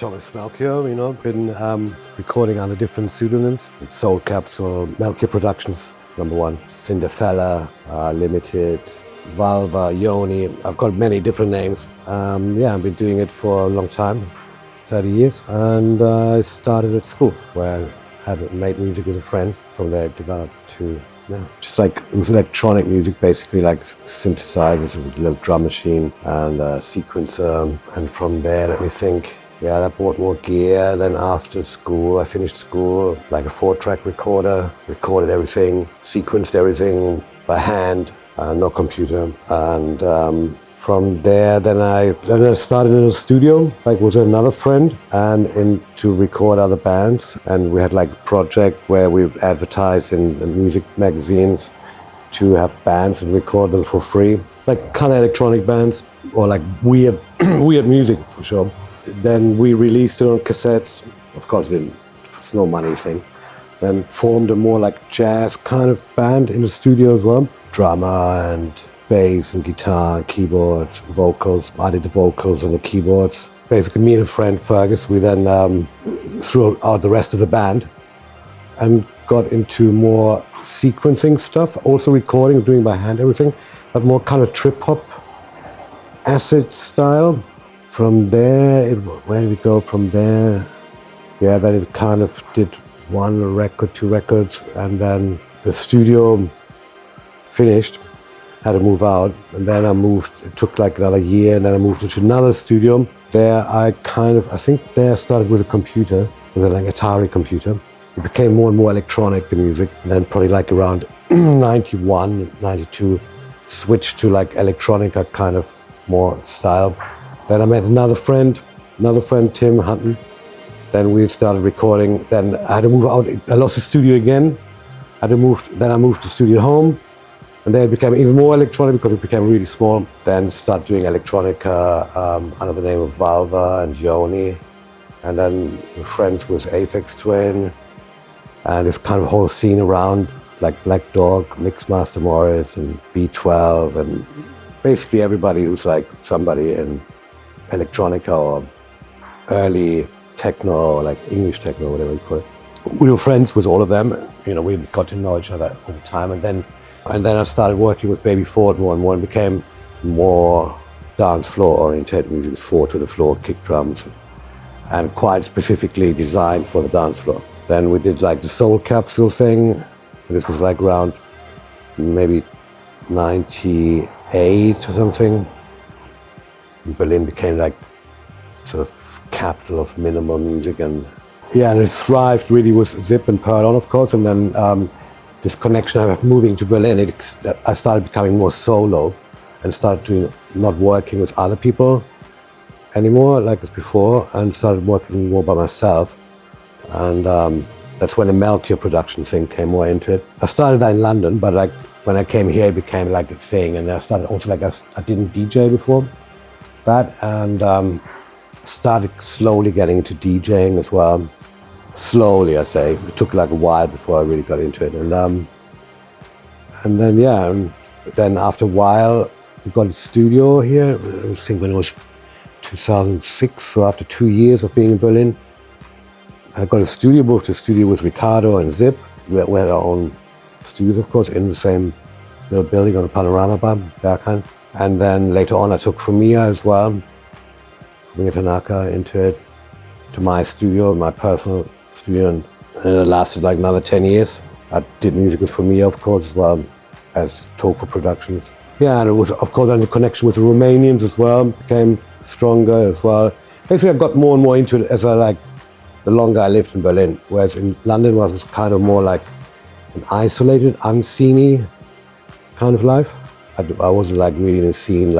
Thomas Melchior, been recording under different pseudonyms. Soul Capsule, Melchior Productions, #1, Cinderfella, Limited, Valva, Yoni. I've got many different names. I've been doing it for a long time, 30 years. And I started at school where I had made music with a friend. From there, developed to just like it was electronic music, basically like synthesizers, a little drum machine and a sequencer. And from there, let me think. I bought more gear. Then after school, I finished school, like a 4-track recorder, recorded everything, sequenced everything by hand, no computer. And from there, then I started in a studio, like with another friend, and to record other bands. And we had like a project where we advertised in music magazines to have bands and record them for free, like kind of electronic bands or like weird music for sure. Then we released it on cassettes. Of course, it's no money thing. Then formed a more like jazz kind of band in the studio as well. Drummer and bass and guitar and keyboards, vocals. I did the vocals and the keyboards. Basically, me and a friend, Fergus, we then threw out the rest of the band and got into more sequencing stuff, also recording, doing by hand everything, but more kind of trip-hop, acid style. From there, where did we go from there? Then it kind of did 1 record, 2 records, and then the studio finished, had to move out, and then I moved, it took like another year, and then I moved into another studio. There I think there I started with a computer, with an Atari computer. It became more and more electronic, the music, and then probably like around 91, 92, switched to like electronica kind of more style. Then I met another friend, Tim Hutton. Then we started recording. Then I had to move out. I lost the studio again. Then I moved the studio home. And then it became even more electronic because it became really small. Then started doing electronica under the name of Valva and Yoni. And then friends with Aphex Twin. And this kind of whole scene around, like Black Dog, Mixmaster Morris and B12. And basically everybody who's like somebody in electronica or early techno, like English techno, whatever you call it. We were friends with all of them. We got to know each other over time. And then I started working with Baby Ford more and more and became more dance floor oriented music, 4 to the floor, kick drums, and quite specifically designed for the dance floor. Then we did like the Soul Capsule thing. This was like around maybe 98 or something. Berlin became like sort of capital of minimal music, and it thrived really with Zip and Perlon, of course. And then this connection of moving to Berlin, I started becoming more solo and started not working with other people anymore like as before, and started working more by myself. And that's when the Melchior production thing came more into it. I started that in London, but like when I came here, it became like a thing. And I started also like I didn't DJ before that, and started slowly getting into DJing as well. Slowly, I say. It took like a while before I really got into it. And then after a while, we got a studio here. I think when it was 2006, so after 2 years of being in Berlin, I got a studio, moved to a studio with Ricardo and Zip. We had our own studios, of course, in the same little building on the Panorama Bar, Berghain. And then later on, I took Fumiya as well, Fumiya Tanaka, into it, to my studio, my personal studio, and it lasted like another 10 years. I did music with Fumiya, of course, as well as Tofu Productions. And it was, of course, under connection with the Romanians as well, became stronger as well. Basically, I got more and more into it as the longer I lived in Berlin, whereas in London was kind of more like an isolated, unseen-y kind of life. I wasn't like really in a scene, it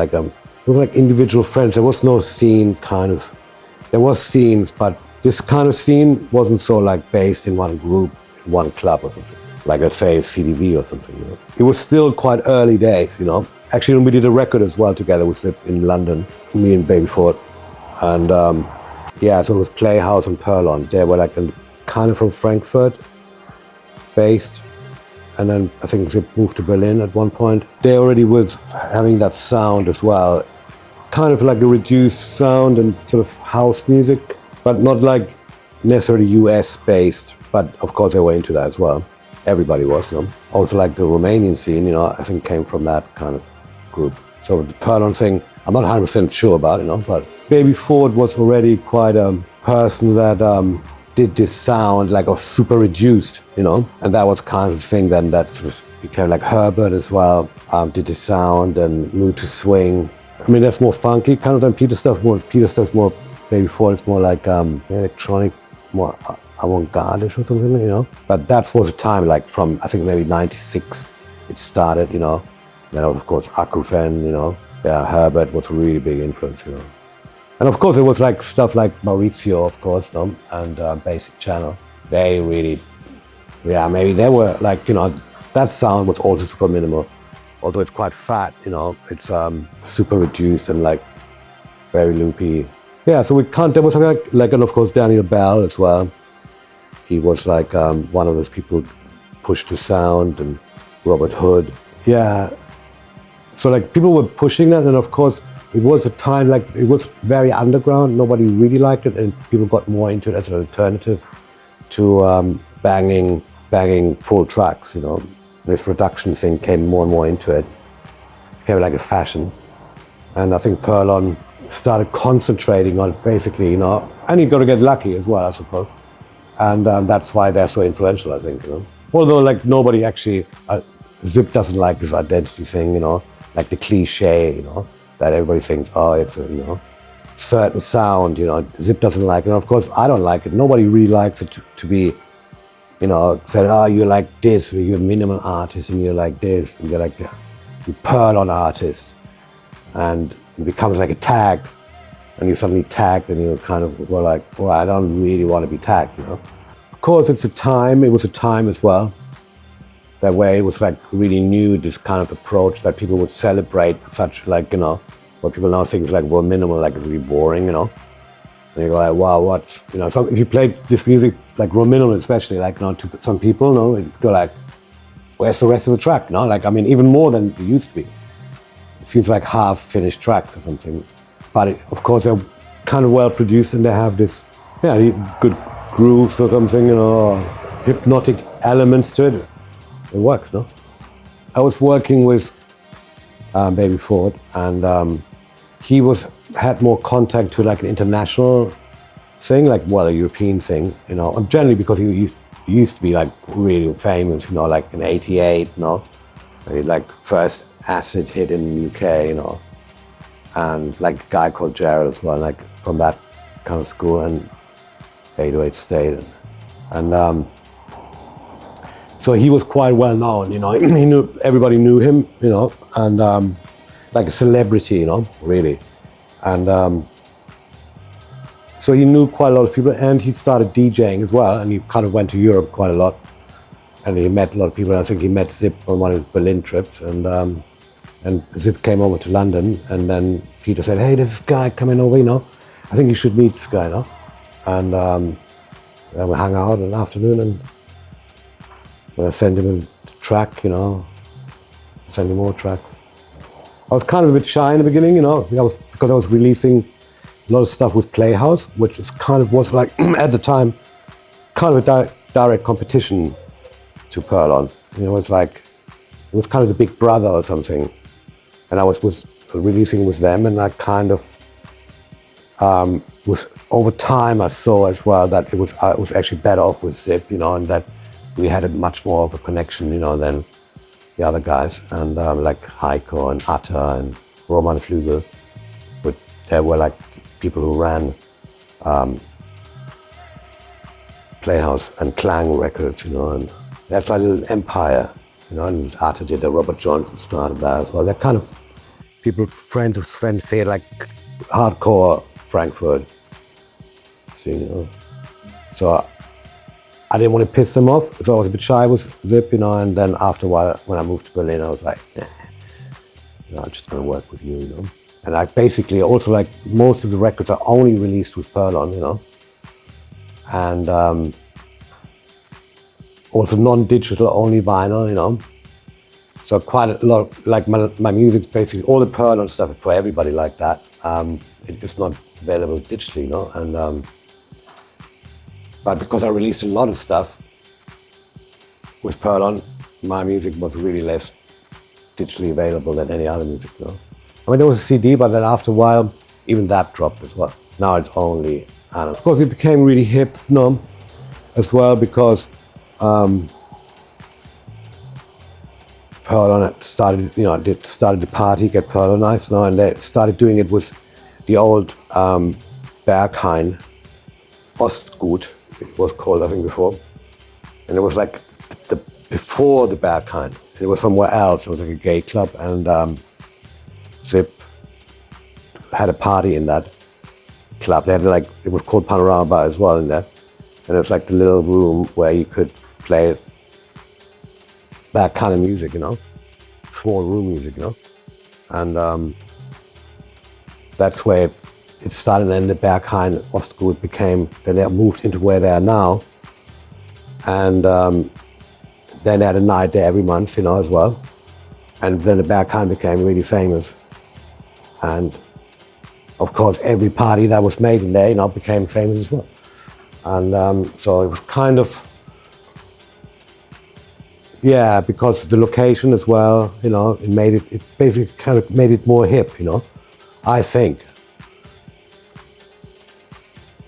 was like individual friends. There was no scene kind of, there was scenes, but this kind of scene wasn't so like based in one group, one club or something. Like let's say CDV or something, It was still quite early days, Actually, when we did a record as well together with Zip in London, me and Baby Ford. And so it was Playhouse and Perlon. They were like kind of from Frankfurt based. And then I think Zip moved to Berlin at one point. They already was having that sound as well. Kind of like a reduced sound and sort of house music but not like necessarily US based, but of course they were into that as well. Everybody was, you know. Also like the Romanian scene, you know, I think came from that kind of group. So the Perlon thing, I'm not 100% sure about, you know, but Baby Ford was already quite a person that did this sound like of super reduced, you know, and that was kind of the thing then that sort of became like Herbert as well, did this sound and moved to swing. I mean, that's more funky kind of than Peter's stuff's more, Baby Ford is more like electronic, more avant-garde-ish or something, you know. But that was a time like from, I think maybe 96, it started, you know. Then of course Akrufen, you know. Yeah, Herbert was a really big influence, you know. And of course it was like stuff like Maurizio, of course, you know, and Basic Channel. They really, yeah, maybe they were like, you know, that sound was also super minimal. Although it's quite fat, you know, it's super reduced and like very loopy. Yeah, so there was like, and of course Daniel Bell as well. He was like one of those people who pushed the sound, and Robert Hood. Yeah, so like people were pushing that, and of course it was a time like it was very underground. Nobody really liked it, and people got more into it as an alternative to banging full tracks, you know. This production thing came more and more into it. It became like a fashion. And I think Perlon started concentrating on it basically, you know, and you got to get lucky as well, I suppose. And that's why they're so influential, I think, you know. Although like nobody actually, Zip doesn't like this identity thing, you know, like the cliche, you know, that everybody thinks, oh, it's a, you know, certain sound, you know, Zip doesn't like it. And of course, I don't like it. Nobody really likes it to be, you know, said, oh, you're like this, you're a minimal artist, and you're like this, and you're like a Perlon artist. And it becomes like a tag, and you're suddenly tagged, and you kind of were like, well, I don't really want to be tagged, you know. Of course, it was a time as well, that way it was like really new, this kind of approach that people would celebrate such like, you know, what people now think is like, well, minimal, like really boring, you know. And you go like, wow, what, you know, if you play this music, like minimal especially, like, you know, to some people, you know, you go like, where's the rest of the track, you know? Like, I mean, even more than it used to be. It feels like half-finished tracks or something. But of course, they're kind of well produced, and they have this, yeah, good grooves or something, you know, hypnotic elements to it. It works, no? I was working with Baby Ford, and he had more contact to like an international thing, like, well, a European thing, you know, and generally because he used to be like really famous, you know, like in '88, you know, like first acid hit in the UK, you know, and like a guy called Jared as well, like from that kind of school, and 808 State, and so he was quite well known, you know. Everybody knew him, you know, and like a celebrity, you know, really. And so he knew quite a lot of people, and he started DJing as well, and he kind of went to Europe quite a lot, and he met a lot of people. And I think he met Zip on one of his Berlin trips, and Zip came over to London, and then Peter said, hey, there's this guy coming over, you know, I think you should meet this guy, you know. And we hung out in the afternoon, and I sent him a track, you know, sent him more tracks. I was kind of a bit shy in the beginning, you know, because I was releasing a lot of stuff with Playhouse, which was like, at the time, kind of a direct competition to Perlon. You know, it was kind of the big brother or something. And I was releasing with them, and I kind of, over time I saw as well that I was actually better off with Zip, you know, and that we had a much more of a connection, you know, than the other guys, and like Heiko and Atta and Roman Flügel, but they were like people who ran Playhouse and Clang Records, you know, and that's like a little empire, you know, and Atta did that, Robert Johnson started that as well. They're kind of people, friends of Sven Feth, like hardcore Frankfurt, see, you know. So I didn't want to piss them off, so I was a bit shy with Zip, you know, and then after a while, when I moved to Berlin, I was like, you know, I'm just going to work with you, you know. And I basically also, like, most of the records are only released with Perlon, you know. And also non-digital, only vinyl, you know. So quite a lot of, like, my music's basically, all the Perlon stuff is for everybody like that. It's not available digitally, you know. And But because I released a lot of stuff with Perlon, my music was really less digitally available than any other music, you know. I mean, there was a CD, but then after a while, even that dropped as well. Now it's only analog. Of course, it became really hip, you know, as well, because Perlon started, you know, started the party, get Perlonized, you know, and they started doing it with the old Berghain Ostgut, it was called, I think, before. And it was like before the Berghain. It was somewhere else. It was like a gay club, and Zip had a party in that club. They had like, it was called Panorama Bar as well in there. And it was like the little room where you could play that kind of music, you know, small room music, you know. And that's where it started, and then the Berghain Ostgut became, then they moved into where they are now. And then they had a night there every month, you know, as well. And then the Berghain became really famous. And of course, every party that was made in there, you know, became famous as well. And so it was kind of, yeah, because the location as well, you know, it basically kind of made it more hip, you know, I think.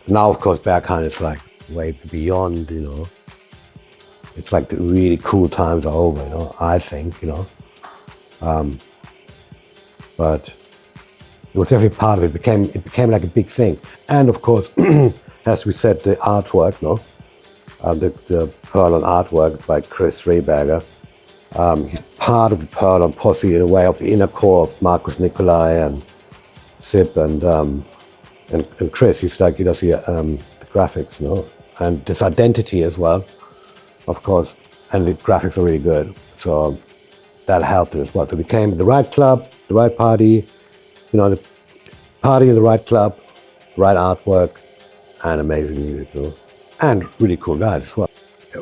Now, of course, Berghain is like way beyond, you know. It's like the really cool times are over, you know, I think, you know. But it was definitely part of it. It became like a big thing. And of course, as we said, the artwork, no? The Perlon artwork by Chris Rehberger. He's part of the Perlon posse in a way, of the inner core of Markus Nicolai and Sip and Chris. He's like, he does the graphics, you know, and this identity as well, of course, and the graphics are really good. So that helped it as well. So it became the right club, the right party, you know, the party in the right club, right artwork, and amazing music, you know, and really cool guys as well.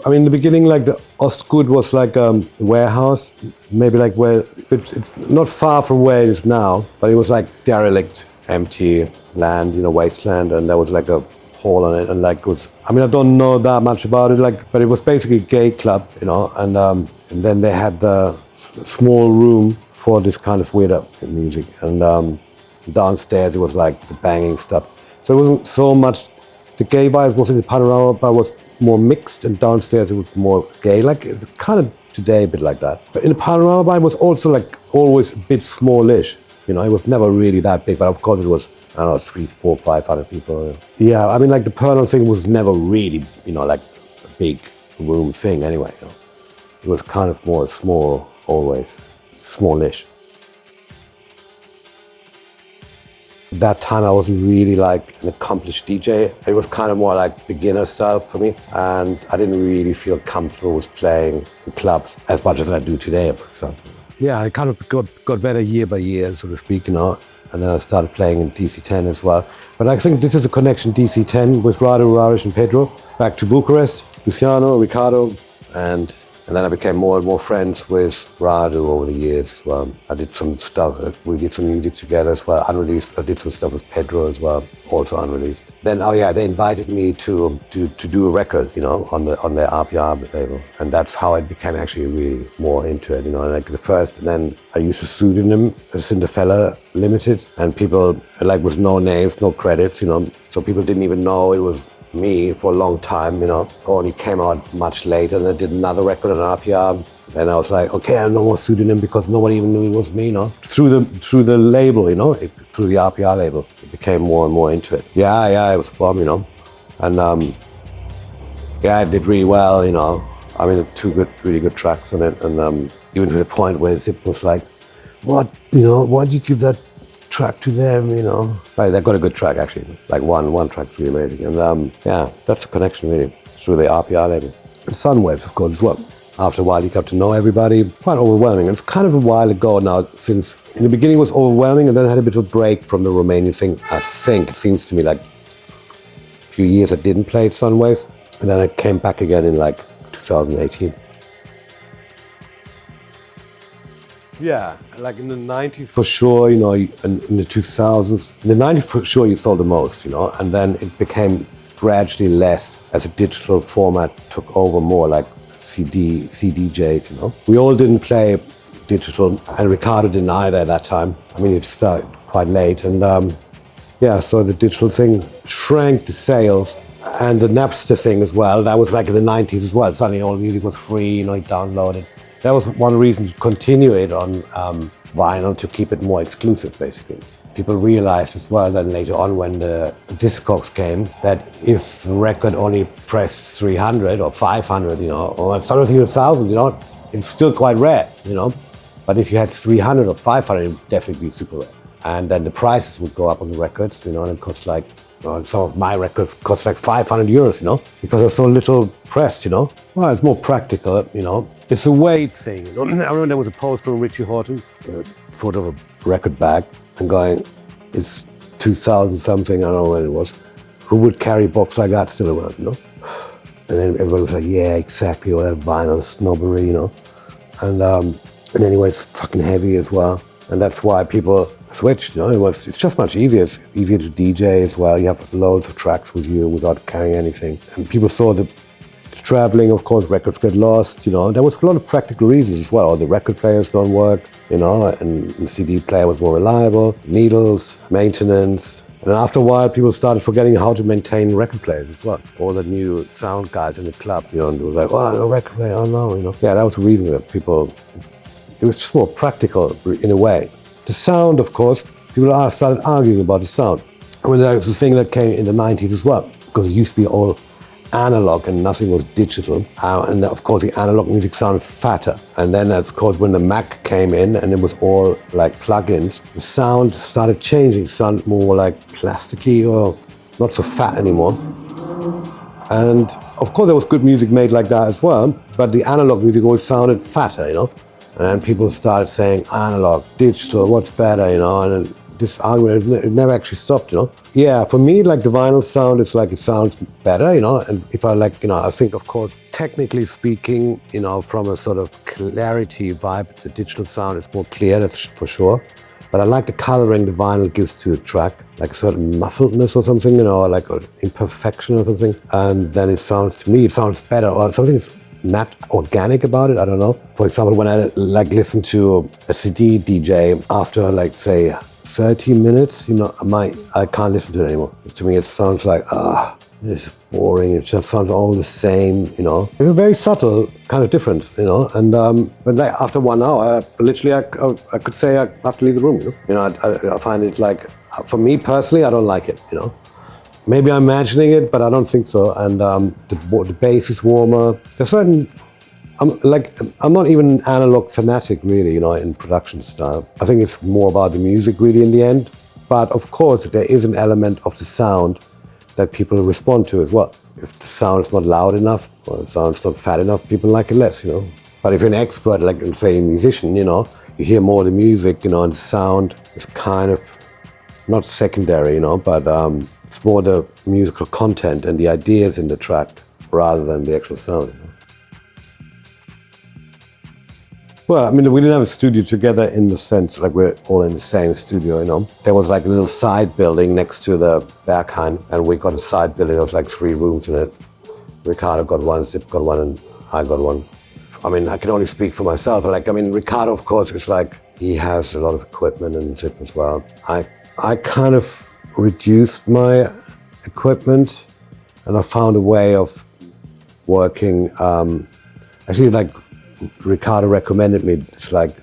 I mean, in the beginning, like the Ostgut was like a warehouse, maybe like where, it's not far from where it is now, but it was like derelict, empty land, you know, wasteland, and there was like a hall on it, and like it was, I mean, I don't know that much about it, like, but it was basically a gay club, you know, and then they had the small room for this kind of weird music, and downstairs it was like the banging stuff. So it wasn't so much, the gay vibe was in the Panorama Bar was more mixed, and downstairs it was more gay, like kind of today a bit like that. But in the Panorama Bar it was also like always a bit smallish, you know, it was never really that big, but of course it was, I don't know, 300, 400, 500 people. Yeah, I mean, like the Perlon thing was never really, you know, like a big room thing anyway, you know. It was kind of more small, always, smallish. At that time, I wasn't really like an accomplished DJ. It was kind of more like beginner style for me. And I didn't really feel comfortable with playing in clubs as much as I do today, for example. Yeah, I kind of got better year by year, so to speak, you know. And then I started playing in DC-10 as well. But I think this is a Conexiune DC-10 with Radu, Raresh and Pedro. Back to Bucharest, Luciano, Ricardo, and then I became more and more friends with Radu over the years as well. I did some stuff, we did some music together as well, unreleased. I did some stuff with Pedro as well, also unreleased. Then, oh yeah, they invited me to do a record, you know, on their RPR label. And that's how I became actually really more into it, you know, like the first, and then I used a pseudonym, Cinderfella Limited, and people, like with no names, no credits, you know, so people didn't even know it was me for a long time, you know. Only came out much later, and I did another record on RPR. And I was like, okay, I have no more pseudonym because nobody even knew it was me, you know. Through the label, you know, through the RPR label, it became more and more into it. Yeah, it was a bomb, you know. And yeah, I did really well, you know. I mean, really good tracks on it, and even to the point where Zip was like, what, you know, why did you give that track to them, you know? Right, they got a good track actually, like one track's really amazing, and yeah, that's a connection really, through the RPR label. And Sunwaves, of course, as well. After a while, you got to know everybody, quite overwhelming. And it's kind of a while ago now, since in the beginning it was overwhelming, and then I had a bit of a break from the Romanian thing. I think it seems to me like a few years I didn't play Sunwaves, and then I came back again in like 2018. Yeah, like in the 90s for sure, you know, in the 2000s. In the 90s for sure you sold the most, you know, and then it became gradually less as a digital format took over more, like CDJs, you know. We all didn't play digital, and Ricardo didn't either at that time. I mean, it started quite late, and so the digital thing shrank the sales. And the Napster thing as well, that was like in the 90s as well. Suddenly all music was free, you know, you download it. That was one reason to continue it on vinyl, to keep it more exclusive, basically. People realized as well then later on, when the Discogs came, that if a record only pressed 300 or 500, you know, or sometimes even 1,000, you know, it's still quite rare, you know. But if you had 300 or 500, it would definitely be super rare. And then the prices would go up on the records, you know, and it cost like, some of my records cost like 500 euros, you know, because they're so little pressed, you know. Well, it's more practical, you know. It's a weight thing. You know? I remember there was a post from Richie Horton, a photo of a record bag, and going, it's 2000 something, I don't know when it was. Who would carry a box like that still around, you know? And then everyone was like, yeah, exactly, all that vinyl snobbery, you know. And anyway, it's fucking heavy as well. And that's why people switched, you know. It's just much easier. It's easier to DJ as well. You have loads of tracks with you without carrying anything. And people saw that traveling, of course, records get lost, you know. There was a lot of practical reasons as well. The record players don't work, you know, and the CD player was more reliable. Needles, maintenance. And after a while, people started forgetting how to maintain record players as well. All the new sound guys in the club, you know, and it was like, oh, no record player, oh no, you know. Yeah, that was the reason that people, it was just more practical in a way. The sound, of course, people started arguing about the sound. I mean, that was the thing that came in the 90s as well, because it used to be all analog and nothing was digital. And of course, the analog music sounded fatter. And then, of course, when the Mac came in and it was all like plugins, the sound started changing, sounded more like plasticky or not so fat anymore. And of course, there was good music made like that as well, but the analog music always sounded fatter, you know. And then people started saying analog, digital, what's better, you know, and then this argument, it never actually stopped, you know. Yeah, for me, like the vinyl sound is like, it sounds better, you know, and if I like, you know, I think, of course, technically speaking, you know, from a sort of clarity vibe, the digital sound is more clear, that's for sure. But I like the coloring the vinyl gives to a track, like a certain muffledness or something, you know, like an imperfection or something. And then it sounds, to me, it sounds better, or something's not organic about it, I don't know. For example, when I like listen to a CD DJ after like say 30 minutes, you know, I can't listen to it anymore. To me it sounds like, it's boring, it just sounds all the same, you know. It's a very subtle kind of difference, you know, and but like after 1 hour, I could say I have to leave the room, you know. I find it like, for me personally, I don't like it, you know. Maybe I'm imagining it, but I don't think so. And the bass is warmer. There's certain, I'm not even an analog fanatic really, you know, in production style. I think it's more about the music really in the end. But of course, there is an element of the sound that people respond to as well. If the sound is not loud enough, or the sound is not fat enough, people like it less, you know. But if you're an expert, like say a musician, you know, you hear more of the music, you know, and the sound is kind of not secondary, you know, but it's more the musical content and the ideas in the track rather than the actual sound. You know? Well, I mean, we didn't have a studio together in the sense like we're all in the same studio, you know. There was like a little side building next to the Berghain, and we got a side building. There was like 3 rooms in it. Ricardo got one, Zip got one, and I got one. I mean, I can only speak for myself. Like, I mean, Ricardo, of course, is like, he has a lot of equipment, and Zip as well. I kind of reduced my equipment, and I found a way of working. Actually, like Ricardo recommended me this like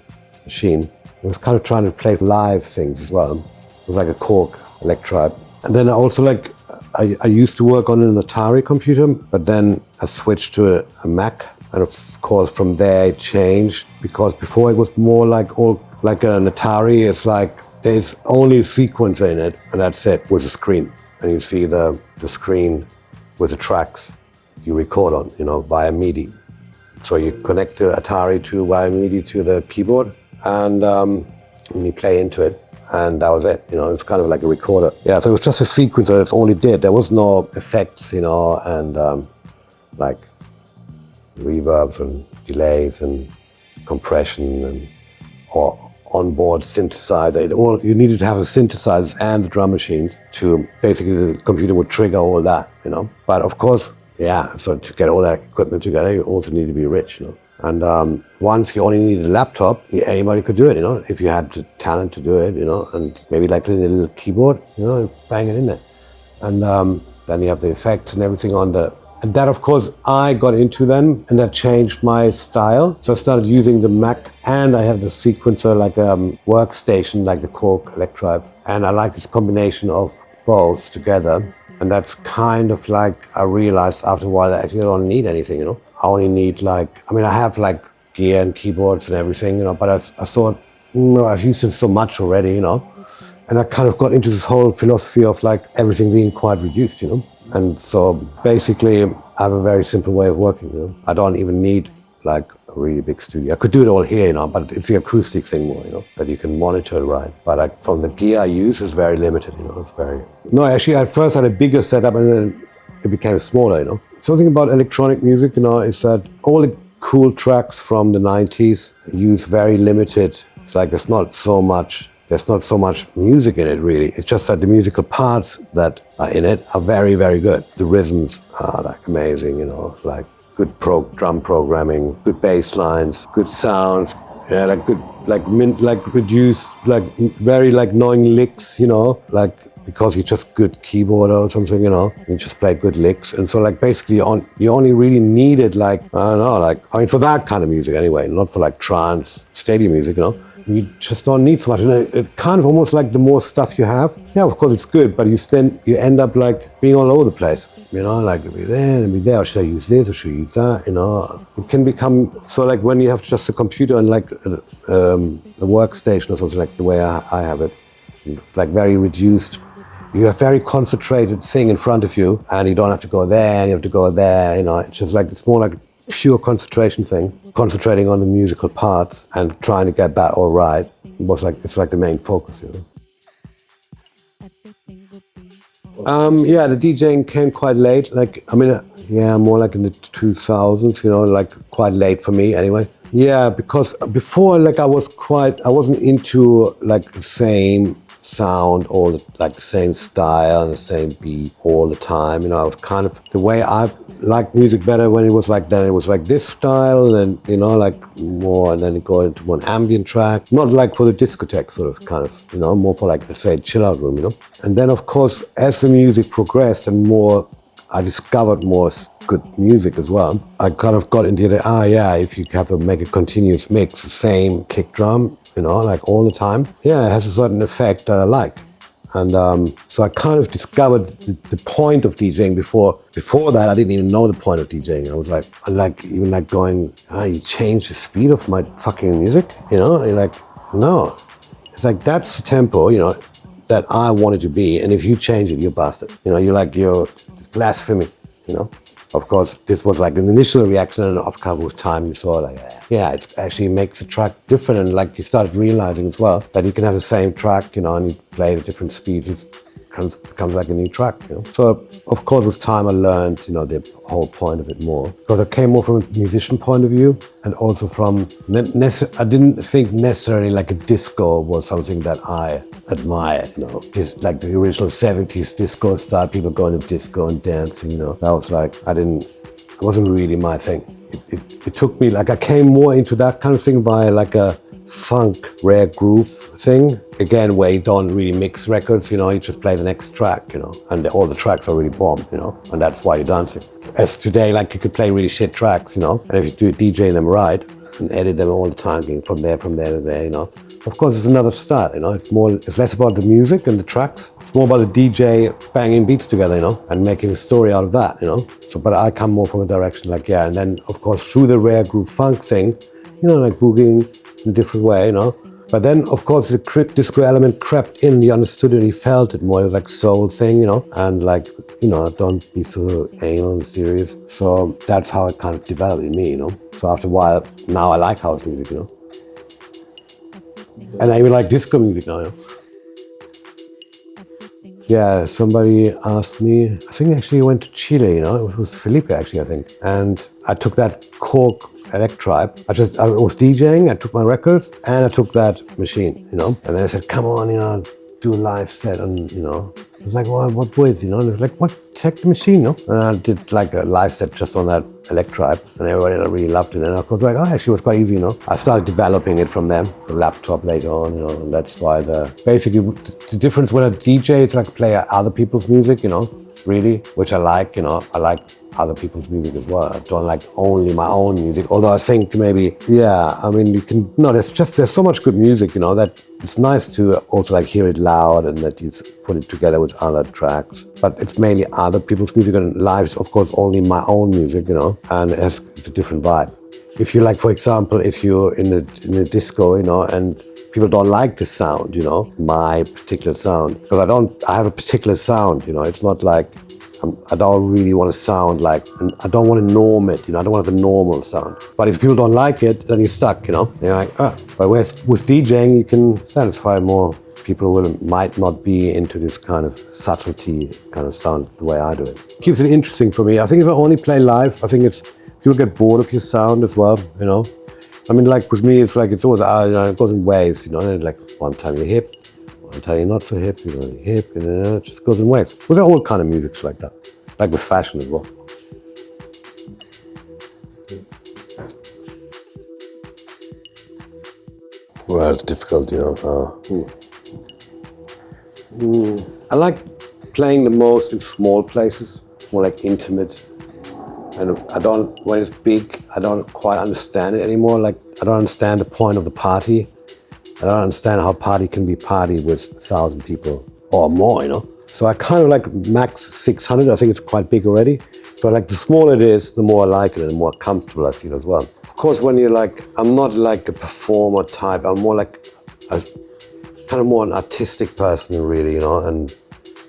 machine. I was kind of trying to play live things as well. It was like a Korg Electribe. And then I also like, I used to work on an Atari computer, but then I switched to a Mac. And of course, from there it changed, because before it was more like like an Atari. It's like there's only a sequencer in it, and that's it, with a screen. And you see the screen with the tracks you record on, you know, via MIDI. So you connect the Atari via MIDI to the keyboard, and you play into it, and that was it. You know, it's kind of like a recorder. Yeah, so it was just a sequencer. That's all it did. There was no effects, you know, and like reverbs and delays and compression and onboard synthesizer. You needed to have the synthesizers and the drum machines to basically the computer would trigger all that, But of course, so to get all that equipment together, you also need to be rich, And once you only need a laptop, anybody could do it, if you had the talent to do it, and maybe like a little keyboard, bang it in there. And then you have the effects and everything on the. And that, of course, I got into then, and that changed my style. So I started using the Mac, and I had a sequencer, like a workstation, like the Cork Electribe. And I like this combination of both together. And that's kind of like, I realized after a while, I actually don't need anything, I only need I have like gear and keyboards and everything, but I thought, I've used it so much already, And I kind of got into this whole philosophy of like everything being quite reduced, And so basically I have a very simple way of working, I don't even need like a really big studio. I could do it all here, but it's the acoustic thing more, that you can monitor it right. But from the gear I use is very limited, it's very... No, actually at first I had a bigger setup and then it became smaller, Something about electronic music, is that all the cool tracks from the 90s use very limited, it's like there's not so much music in it, really. It's just that the musical parts that are in it are very, very good. The rhythms are like amazing, like good drum programming, good bass lines, good sounds, like good, like reduced, like very like knowing licks, like because you're just good keyboard or something, you just play good licks. And so like basically you only really needed like, I don't know, for that kind of music anyway, not for like trance, stadium music, You just don't need so much. And it kind of almost like the more stuff you have, of course it's good, but you end up like being all over the place, like it'll be there and be there, or should I use this or should I use that, It can become, so like when you have just a computer and like a workstation or something like the way I have it, like very reduced, you have a very concentrated thing in front of you and you don't have to go there and you have to go there, It's just like, it's more like pure concentration thing, concentrating on the musical parts and trying to get that all right. It's like the main focus, The DJing came quite late. More like in the 2000s, like quite late for me anyway. Yeah, because before, like I wasn't into like the same sound or like the same style and the same beat all the time. I was kind of, the way I liked music better when it was like then it was like this style and like more, and then it go into one ambient track, not like for the discotheque sort of kind of, more for like, let's say, chill out room, And then of course, as the music progressed and more, I discovered more good music as well. I kind of got into the, if you have to make a continuous mix, the same kick drum, like all the time, it has a certain effect that I like. And so I kind of discovered the point of DJing before that. I didn't even know the point of DJing. I was like, going, you change the speed of my fucking music? You're like, no. It's like, that's the tempo, that I want it to be. And if you change it, you're busted. It's blasphemy, Of course, this was like an initial reaction, and after with time you saw like, it actually makes the track different, and like you started realizing as well that you can have the same track, and you play it at different speeds. It becomes like a new track, So of course with time I learned, the whole point of it more, because I came more from a musician point of view, and also from, I didn't think necessarily like a disco was something that I admired, just like the original 70s disco style, people going to disco and dancing, that was like, it wasn't really my thing. It took me, like I came more into that kind of thing by like a funk, rare groove thing, again, where you don't really mix records, you just play the next track, and all the tracks are really bomb, and that's why you're dancing. As today, like you could play really shit tracks, and if you do DJ them right and edit them all the time, from there to there, of course it's another style, it's less about the music and the tracks, it's more about the DJ banging beats together, and making a story out of that, So, but I come more from a direction like, and then of course through the rare groove funk thing, like boogieing in a different way, But then, of course, the disco element crept in, you understood it, and you felt it more, like soul thing, and like, don't be so anal and serious. So that's how it kind of developed in me, So after a while, now I like house music, And I even like disco music now, Yeah, somebody asked me, I think actually I went to Chile, it was Felipe actually, I think. And I took that Cork Electribe. I was DJing, I took my records, and I took that machine, And then I said, come on, do a live set on, I was like, well, what with, And it was like, what, take the machine, And I did like a live set just on that Electribe, and everybody really loved it. And I was like, oh, actually it was quite easy, I started developing it from them, the laptop later on, and that's why basically the difference when I DJ, it's like play other people's music, really, which I like, I like other people's music as well. I don't like only my own music, although I think maybe, there's so much good music, that it's nice to also like hear it loud and that you put it together with other tracks. But it's mainly other people's music, and live is of course only my own music, and it's a different vibe. If you like, for example, if you're in a disco, and people don't like the sound, my particular sound, because I have a particular sound, it's not like, I don't really want to sound like, I don't want to norm it, I don't want to have a normal sound. But if people don't like it, then you're stuck, You're like, But with DJing, you can satisfy more people who might not be into this kind of subtlety kind of sound the way I do it. Keeps it interesting for me. I think if I only play live, I think people get bored of your sound as well, I mean, like with me, it's like, it's always, it goes in waves, and like one time you're hip, one time you're not so hip, you're hip, it just goes in waves. With all kind of music's like that, like with fashion as well. Well, it's difficult, I like playing the most in small places, more like intimate. And when it's big, I don't quite understand it anymore. Like, I don't understand the point of the party. I don't understand how a party can be party with 1,000 people or more, So I kind of like max 600. I think it's quite big already. So like the smaller it is, the more I like it and the more comfortable I feel as well. Of course, when you're like, I'm not like a performer type. I'm more like kind of more an artistic person, really, and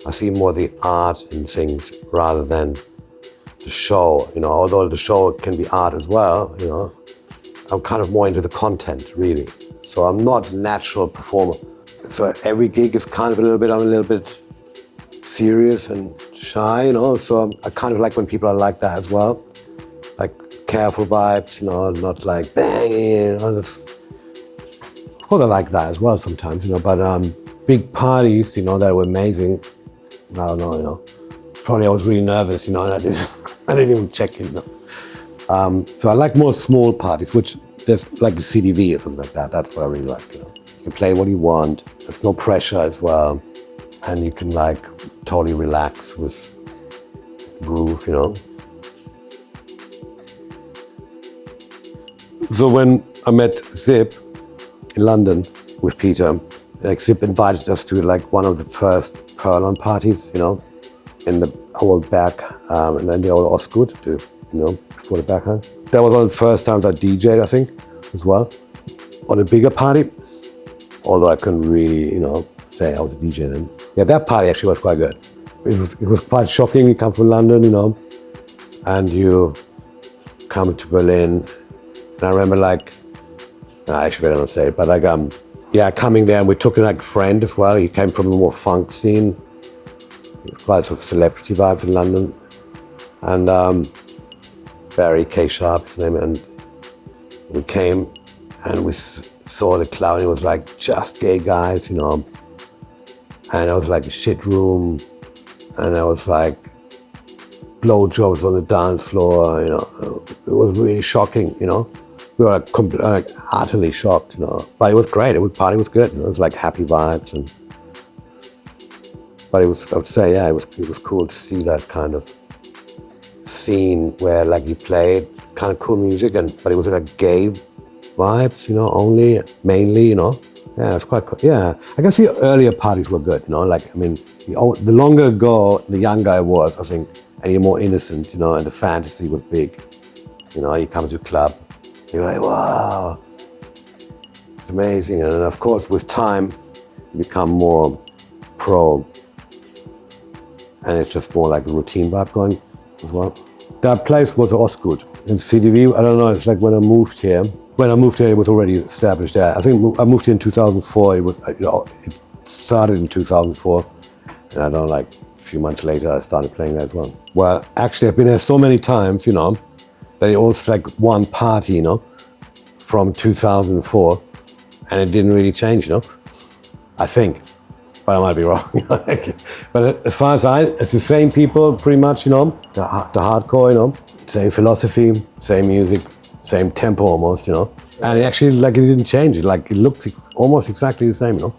I see more the art in things rather than the show, although the show can be art as well, I'm kind of more into the content, really. So I'm not a natural performer. So every gig is kind of I'm a little bit serious and shy, so I kind of like when people are like that as well. Like careful vibes, not like banging. Of course I like that as well sometimes, but big parties, that were amazing. I don't know, Probably I was really nervous, and I didn't even check it. So I like more small parties, which there's like a CDV or something like that. That's what I really like. You can play what you want. There's no pressure as well, and you can like totally relax with groove. So when I met Zip in London with Peter, like Zip invited us to like one of the first Perlon parties, in the old back, and then the old Osgood, before the backhand. That was one of the first times I DJ'd, I think, as well, on a bigger party. Although I couldn't really, say I was a DJ then. Yeah, that party actually was quite good. It was quite shocking. You come from London, and you come to Berlin. And I remember I actually better not say it, but coming there, and we took a friend as well. He came from a more funk scene. Quite sort of celebrity vibes in London, and Barry K. Sharp, his name, and we came and we saw the club. It was like just gay guys, and it was like a shit room, and I was like blowjobs on the dance floor. It was really shocking. We were like utterly shocked. But it was great. The party was good. It was like happy vibes and. But I would say, it was cool to see that kind of scene where like you played kind of cool music, but it was like gay vibes, only, mainly, Yeah, it's quite cool. Yeah, I can see earlier parties were good, the longer ago, the younger I was, I think, and you're more innocent, and the fantasy was big. You come to a club, you're like, wow, it's amazing. And of course, with time, you become more pro. And it's just more like a routine vibe going as well. That place was Osgood in CDV. I don't know, it's like when I moved here. When I moved here, it was already established there. I think I moved here in 2004. It started in 2004. And I don't know, a few months later, I started playing there as well. Well, actually, I've been there so many times, that it was like one party, you know, from 2004, and it didn't really change, you know, I think, but I might be wrong. But as far as it's the same people pretty much, you know, the hardcore, you know, same philosophy, same music, same tempo almost, you know, and it actually, like, it didn't change. It looked almost exactly the same, you know.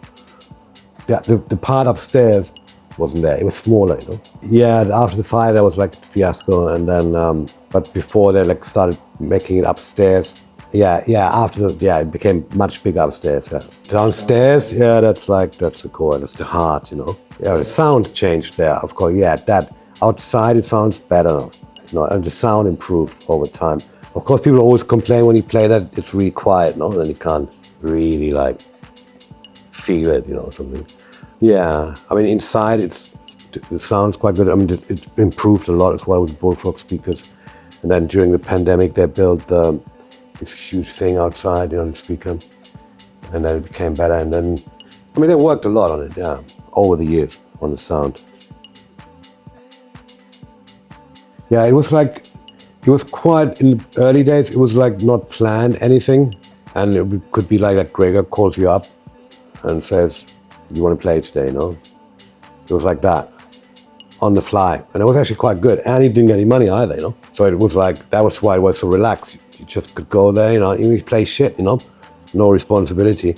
The part upstairs wasn't there. It was smaller, you know. Yeah, after the fire, there was like a fiasco, and then, but before they like started making it upstairs. Yeah, it became much bigger upstairs. Yeah. Downstairs, yeah, that's the core, that's the heart, you know. Yeah, the sound changed there, of course. Yeah, that outside it sounds better, you know, and the sound improved over time. Of course, people always complain when you play that it's really quiet, no, then you can't really like feel it, you know, or something. Yeah, I mean, inside it sounds quite good. I mean, it improved a lot as well with bullfrog speakers. And then during the pandemic, they built this huge thing outside, you know, the speaker. And then it became better. And then, I mean, they worked a lot on it, yeah, over the years on the sound. Yeah, it was quite, in the early days, it was like not planned anything. And it could be like that Gregor calls you up and says, you want to play today, you know? It was like that, on the fly. And it was actually quite good. And he didn't get any money either, you know? So it was like, that was why it was so relaxed. You just could go there, you know, you play shit, you know? No responsibility,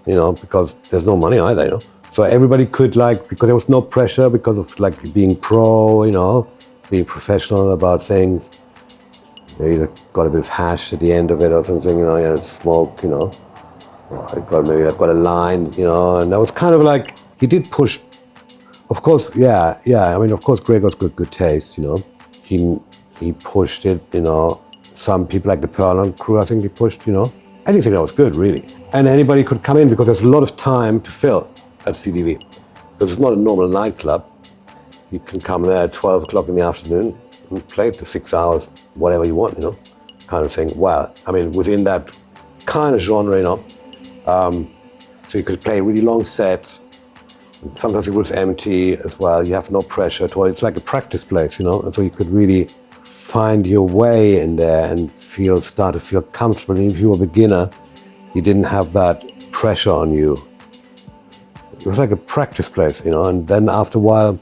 you know, because there's no money either, you know? So everybody could like, because there was no pressure because of like being pro, you know, being professional about things. You got a bit of hash at the end of it or something, you know, you had smoke, you know. I got a line, you know, and that was kind of like, he did push, of course, yeah, I mean, of course, Gregor's good taste, you know. He pushed it, you know. Some people like the Perlon crew, I think he pushed, you know. Anything that was good, really. And anybody could come in because there's a lot of time to fill at CDV. Because it's not a normal nightclub. You can come there at 12 o'clock in the afternoon and play it for 6 hours, whatever you want, you know, kind of thing. Well, I mean, within that kind of genre, you know. So you could play really long sets. Sometimes it was empty as well. You have no pressure at all. It's like a practice place, you know. And so you could really find your way in there and start to feel comfortable. And if you were a beginner, you didn't have that pressure on you. It was like a practice place, you know. And then after a while,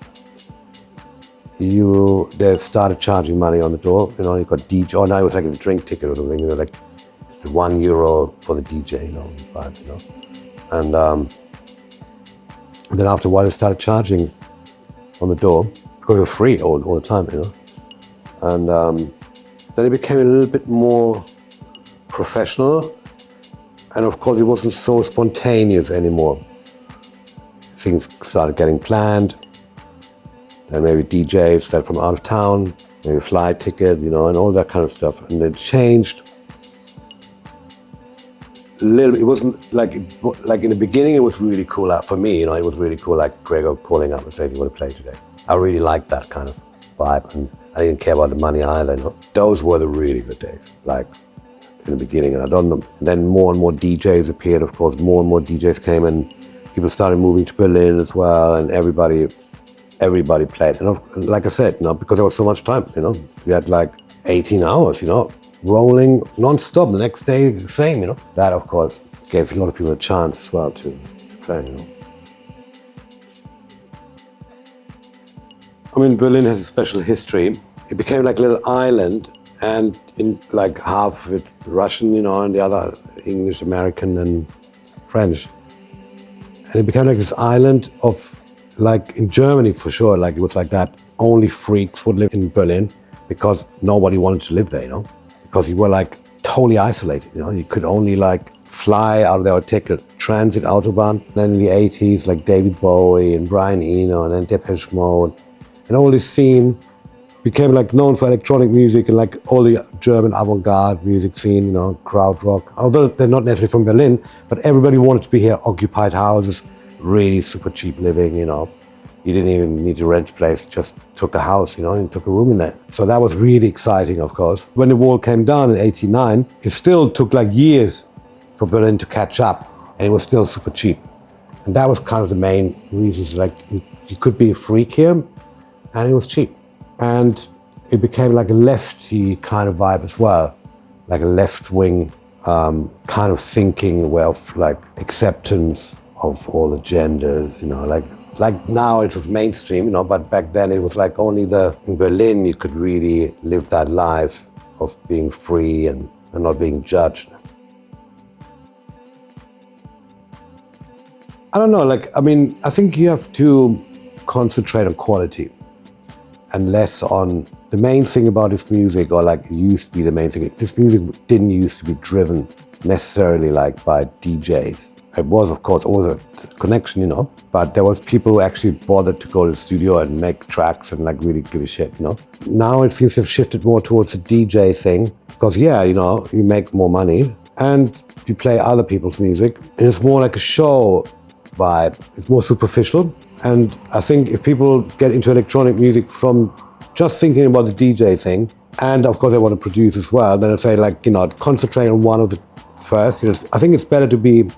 they started charging money on the door. You know, you got DJ. Oh, now it was like a drink ticket or something. You know, like €1 for the DJ, you know, but, you know. And then after a while, they started charging on the door because it was free all the time, you know. And then it became a little bit more professional. And of course, it wasn't so spontaneous anymore. Things started getting planned. Then maybe DJs that from out of town, maybe a flight ticket, you know, and all that kind of stuff. And it changed. It wasn't like in the beginning, it was really cool for me, you know, it was really cool, like Gregor calling up and saying, do you want to play today? I really liked that kind of vibe, and I didn't care about the money either, you know. Those were the really good days, like in the beginning, and I don't know. And then more and more DJs appeared, of course, more and more DJs came, and people started moving to Berlin as well, and everybody played. And like I said, you know, because there was so much time, you know, we had like 18 hours, you know, rolling non-stop. The next day, same, you know. That, of course, gave a lot of people a chance as well to play, you know. I mean, Berlin has a special history. It became like a little island, and in like half of it Russian, you know, and the other English, American, and French. And it became like this island of, like in Germany for sure, like it was like that. Only freaks would live in Berlin because nobody wanted to live there, you know. Because you were like totally isolated, you know. You could only like fly out of there or take a transit autobahn. And then in the 80s, like David Bowie and Brian Eno and then Depeche Mode. And all this scene became like known for electronic music and like all the German avant-garde music scene, you know, crowd rock. Although they're not necessarily from Berlin, but everybody wanted to be here, occupied houses, really super cheap living, you know. You didn't even need to rent a place, you just took a house, you know, and took a room in there. So that was really exciting, of course. When the wall came down in '89, it still took like years for Berlin to catch up, and it was still super cheap. And that was kind of the main reasons, like you could be a freak here, and it was cheap. And it became like a lefty kind of vibe as well, like a left-wing kind of thinking, where of like acceptance of all the genders, you know, like now it was mainstream, you know, but back then it was like only in Berlin you could really live that life of being free and not being judged. I don't know, like, I mean, I think you have to concentrate on quality and less on the main thing about this music, or like it used to be the main thing. This music didn't used to be driven necessarily like by DJs. It was, of course, always a connection, you know, but there was people who actually bothered to go to the studio and make tracks and like really give a shit, you know. Now it seems to have shifted more towards a DJ thing because, yeah, you know, you make more money and you play other people's music. And it's more like a show vibe. It's more superficial. And I think if people get into electronic music from just thinking about the DJ thing, and of course they want to produce as well, then I'd say, like, you know, concentrate on one of the first. You know, I think it's better to be,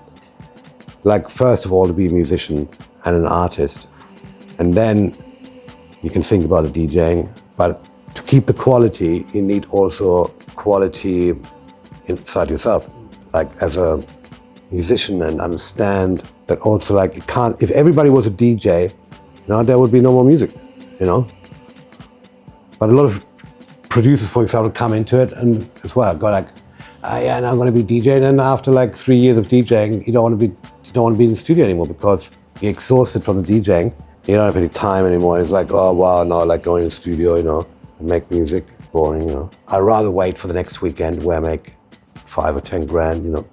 like, first of all, to be a musician and an artist. And then you can think about the DJing. But to keep the quality, you need also quality inside yourself, like as a musician, and understand that also, like, you can't, if everybody was a DJ, you know, there would be no more music, you know? But a lot of producers, for example, come into it and as well go like, yeah, now I'm going to be DJ. And then after like 3 years of DJing, you don't want to be in the studio anymore because you're exhausted from the DJing. You don't have any time anymore. It's like, oh wow, no, like going to the studio, you know, and make music, boring, you know. I'd rather wait for the next weekend where I make 5 or 10 grand, you know,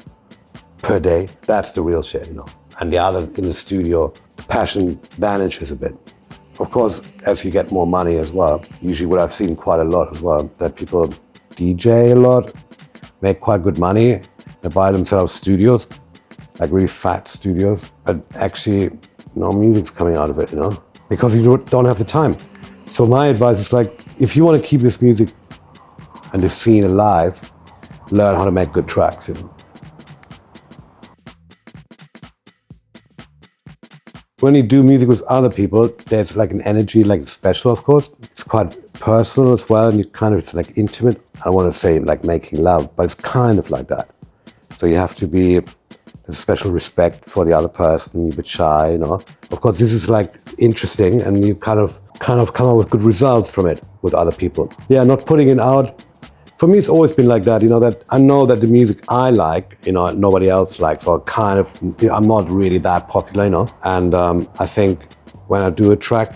per day. That's the real shit, you know. And the other, in the studio, the passion vanishes a bit. Of course, as you get more money as well, usually what I've seen quite a lot as well, that people DJ a lot, make quite good money, they buy themselves studios, like really fat studios, but actually no music's coming out of it, you know, because you don't have the time. So my advice is, like, if you want to keep this music and this scene alive, learn how to make good tracks, you know. When you do music with other people, there's like an energy, like special, of course. It's quite personal as well, and you kind of, it's like intimate. I don't want to say like making love, but it's kind of like that. So you have to be, there's a special respect for the other person, you're a bit shy, you know. Of course, this is like interesting, and you kind of come up with good results from it with other people. Yeah, not putting it out. For me, it's always been like that, you know, that I know that the music I like, you know, nobody else likes, or kind of, you know, I'm not really that popular, you know. And I think when I do a track,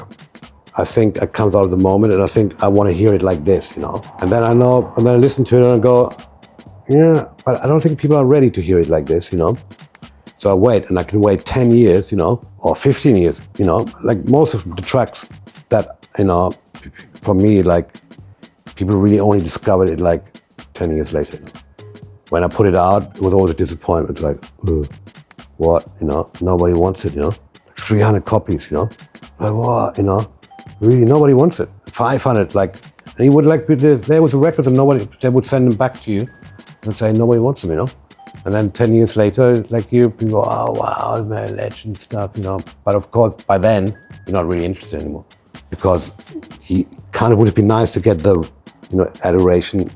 I think it comes out of the moment, and I think I want to hear it like this, you know. And then I know, and then I listen to it and I go, yeah, but I don't think people are ready to hear it like this, you know. So I wait, and I can wait 10 years, you know, or 15 years, you know. Like most of the tracks that, you know, for me, like, people really only discovered it like 10 years later. When I put it out, it was always a disappointment, like, what, you know, nobody wants it, you know. 300 copies, you know. Like, what, you know, really, nobody wants it. 500, like, and you would like, there was a record and they would send them back to you and say, nobody wants them, you know. And then 10 years later, like, you people go, oh, wow, man, legend stuff, you know. But of course, by then, you're not really interested anymore, because he kind of would have been nice to get the, you know, adoration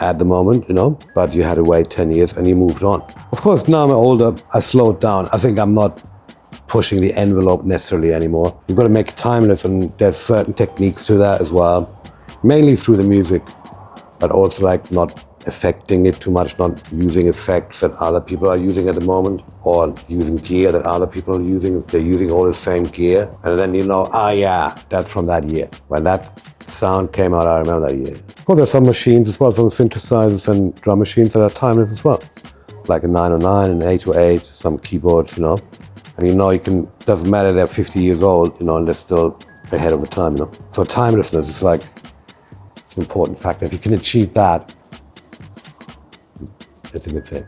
at the moment, you know, but you had to wait 10 years and you moved on. Of course, now I'm older, I slowed down. I think I'm not pushing the envelope necessarily anymore. You've got to make it timeless, and there's certain techniques to that as well, mainly through the music, but also like not affecting it too much, not using effects that other people are using at the moment, or using gear that other people are using. They're using all the same gear, and then you know, yeah, that's from that year. When that sound came out, I remember that year. Of course, there's some machines as well, some synthesizers and drum machines that are timeless as well, like a 909 and 808, some keyboards, you know. And you know, you can, doesn't matter, they're 50 years old, you know, and they're still ahead of the time, you know. So timelessness is like, it's an important factor. If you can achieve that, it's a good thing.